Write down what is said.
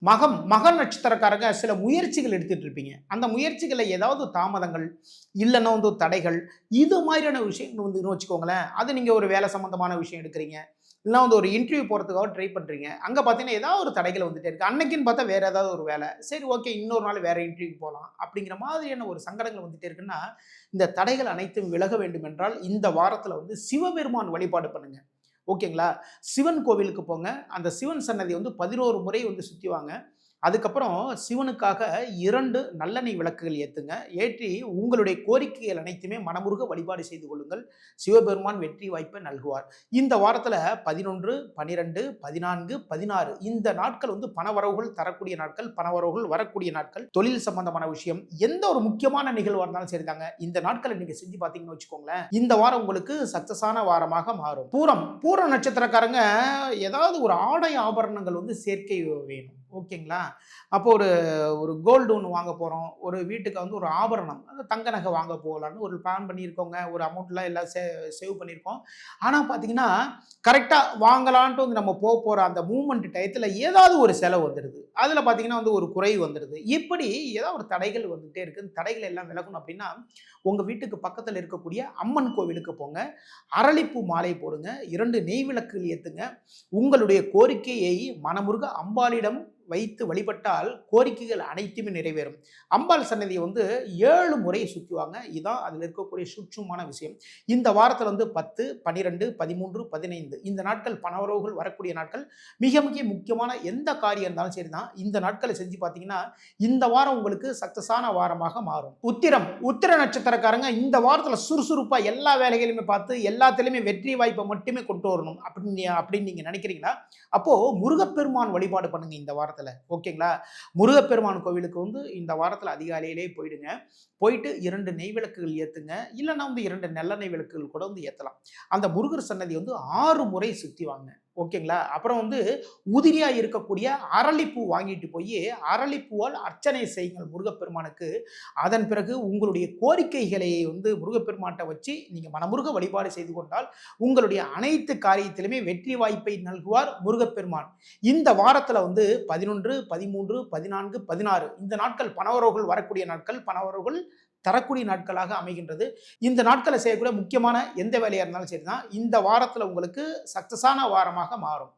மக நட்சத்திரக்காரங்க சில முயற்சிகள் எடுத்துட்டு இருப்பீங்க. அந்த முயற்சிகள்ல ஏதாவது தாமதங்கள், இல்லன்னா தடைகள், இது மாதிரியான விஷயங்கள் வச்சுக்கோங்களேன். அது நீங்க ஒரு வேலை சம்பந்தமான விஷயம் எடுக்கிறீங்க. இல்லன்னா ஒரு இன்டர்வியூ போறதுக்காக ட்ரை பண்றீங்க. அங்க பார்த்தீங்கன்னா, ஏதாவது ஒரு தடைகள் வந்துட்டே இருக்கு. அன்னைக்குன்னு பார்த்தா வேற ஏதாவது ஒரு வேலை. சரி ஓகே இன்னொரு நாள் வேற இன்டர்வியூக்கு போலாம். அப்படிங்கிற மாதிரியான ஒரு சங்கடங்கள் வந்துட்டே இருக்குன்னா, இந்த தடைகள் அனைத்தும் விலக வேண்டும் என்றால், இந்த வாரத்துல சிவபெருமான் வழிபாடு பண்ணுங்க. ஓகேங்களா? சிவன் கோவிலுக்கு போங்க. அந்த சிவன் சன்னதி 11 முறை சுத்தி வாங்க. அதுக்கப்புறம் சிவனுக்காக 2 நல்லெண்ணெய் விளக்குகள் ஏத்துங்க. ஏற்றி உங்களுடைய கோரிக்கைகள் அனைத்துமே மனமுருக வழிபாடு செய்து கொள்ளுங்கள். சிவபெருமான் வெற்றி வாய்ப்பை நல்குவார். இந்த வாரத்துல 11, 12, 14, 16 இந்த நாட்கள் பணவரவுகள் தரக்கூடிய நாட்கள், பணவரவுகள் வரக்கூடிய நாட்கள். தொழில் சம்பந்தமான விஷயம், எந்த ஒரு முக்கியமான நிகழ்வா இருந்தாலும் சரிதாங்க. இந்த நாட்கள நீங்க செஞ்சு பார்த்தீங்கன்னு வச்சுக்கோங்களேன், இந்த வாரம் உங்களுக்கு சக்சஸான வாரமாக மாறும். பூர நட்சத்திரக்காரங்க ஏதாவது ஒரு ஆடை ஆபரணங்கள் சேர்க்கை வேணும். ஓகேங்களா? அப்போ ஒரு ஒரு கோல்டு ஒண்ணு வாங்க போறோம். ஒரு வீட்டுக்கு ஒரு ஆபரணம், தங்க நகை வாங்க போகலான்னு ஒரு பிளான் பண்ணியிருக்கோங்க. ஒரு அமௌண்ட்லாம் எல்லாம் சேவ் பண்ணியிருக்கோம். ஆனா பார்த்தீங்கன்னா, கரெக்ட்டா வாங்கலான்ட்டு நம்ம போற அந்த மூவ்மெண்ட் டயத்துல ஏதாவது ஒரு செலவு வந்துருது. அதுல பார்த்தீங்கன்னா ஒரு குறைவு வந்துருது. இப்படி ஏதாவது ஒரு தடைகள் வந்துட்டே இருக்கு. இந்த தடைகள் எல்லாம் விலகணும் அப்படின்னா, உங்க வீட்டுக்கு பக்கத்துல இருக்கக்கூடிய அம்மன் கோவிலுக்கு போங்க. அரளிப்பூ மாலை போடுங்க. 2 நெய் விளக்குகள் ஏத்துங்க. உங்களுடைய கோரிக்கையை மனமுருக அம்பாளிடம் வைத்து வழிபட்டால் கோரிக்கைகள் அனைத்துமே நிறைவேறும். அம்பாள் சன்னதியை 7 முறை சுத்துவாங்க. இதான் அதில் இருக்கக்கூடிய சூட்சுமமான விஷயம். இந்த வாரத்தில் 10, 12, 13, 15 இந்த நாட்கள் பணவரவுகள் வரக்கூடிய நாட்கள். மிக மிக முக்கியமான எந்த காரியம் இருந்தாலும் சரிதான், இந்த நாட்களை செஞ்சு பார்த்தீங்கன்னா இந்த வாரம் உங்களுக்கு சக்சஸான வாரமாக மாறும். உத்திர நட்சத்திரக்காரங்க இந்த வாரத்தில் சுறுசுறுப்பா எல்லா வேலைகளையுமே பார்த்து எல்லாத்திலுமே வெற்றி வாய்ப்பை மட்டுமே கொண்டு வரணும் அப்படின்னு நீங்க நினைக்கிறீங்களா? அப்போ முருகப்பெருமான் வழிபாடு பண்ணுங்க இந்த வாரத்தில். ஓகேங்களா? முருகப்பெருமான் கோவிலுக்கு இந்த வாரத்துல அதிகாலையிலே போயிடுங்க. போயிட்டு 2 நெய் விளக்குகள் ஏத்துங்க. இல்லன்னா 2 நல்லெண்ணெய் விளக்குகள் கூட ஏத்தலாம். அந்த முருகர் சன்னதி 6 முறை சுத்தி வாங்க. ஓகேங்களா? அப்புறம் உதிரியா இருக்கக்கூடிய அரளிப்பூ வாங்கிட்டு போய் அரளிப்பூவால் அர்ச்சனை செய்யுங்கள் முருகப்பெருமானுக்கு. அதன் பிறகு உங்களுடைய கோரிக்கைகளை முருகப்பெருமான்ட்ட வச்சு நீங்க மனமுருக வழிபாடு செய்து கொண்டால் உங்களுடைய அனைத்து காரியத்திலுமே வெற்றி வாய்ப்பை நல்குவார் முருகப்பெருமான். இந்த வாரத்துல 11, 13, 14, 16 இந்த நாட்கள் பணவரவுகள் வரக்கூடிய நாட்கள், பணவரவுகள் தரக்கூடிய நாட்களாக அமைகின்றது. இந்த நாட்களை செய்யக்கூடிய முக்கியமான எந்த வேலையா இருந்தாலும் சரிதான், இந்த வாரத்துல உங்களுக்கு சக்சஸான வாரமாக மாறும்.